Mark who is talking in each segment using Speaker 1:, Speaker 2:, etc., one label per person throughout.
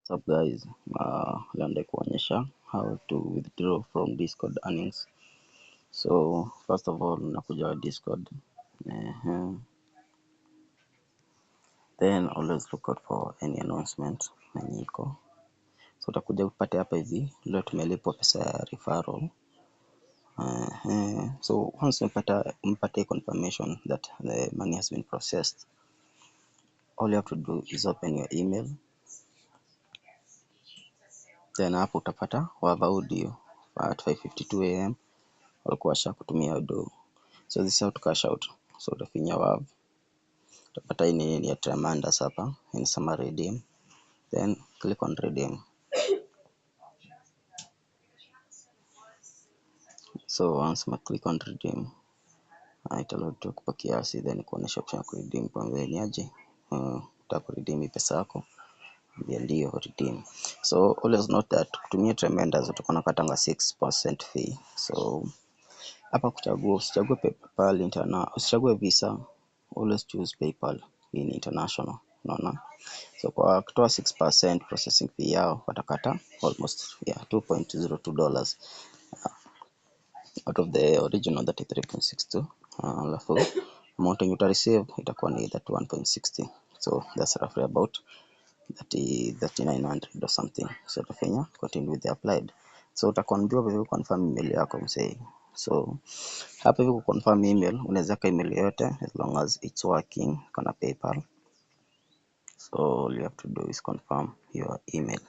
Speaker 1: What's up guys, leo ndio kuonyesha how to withdraw from Discord earnings. So first of all unakuja Discord, then always look out for any announcement yenye iko. So utakuja upate hapa hivi leo tumelipwa pesa ya referral. So once umpate confirmation that the money has been processed, all you have to do is open your email. Then hapo utapata wave audio at 5:52 am walikuwa washakutumia do. So this is how to cash out. So utafinya wave, utapata hii ni ya Tremendous hapa, inasema redeem, then click on redeem. So once ma click on redeem, itaload tu kwa kiasi, then kuonesha option ya kuredeem kwa mbele aje. Utaka redeem hii pesa yako, ndio redeem. So always note that kutumia Tremendous utakuwa unakatanga 6% fee. So hapa usichague PayPal usichague Visa, always choose PayPal in international, unaona. So kwa kutoa 6% processing fee yao watakata almost $2.02 out of the original 33.62. Alafu amount you receive itakuwa ni 31.60. So that's roughly about 3900 or something. So utafanya continue with the applied. So utakonjua vile confirm email yako msee. So hapa hivi confirm email unaweza ka email yote as long as it's working kana PayPal. So all you have to do is confirm your email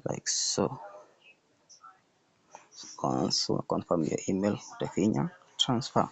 Speaker 1: like so. Once you confirm your email utafinya transfer.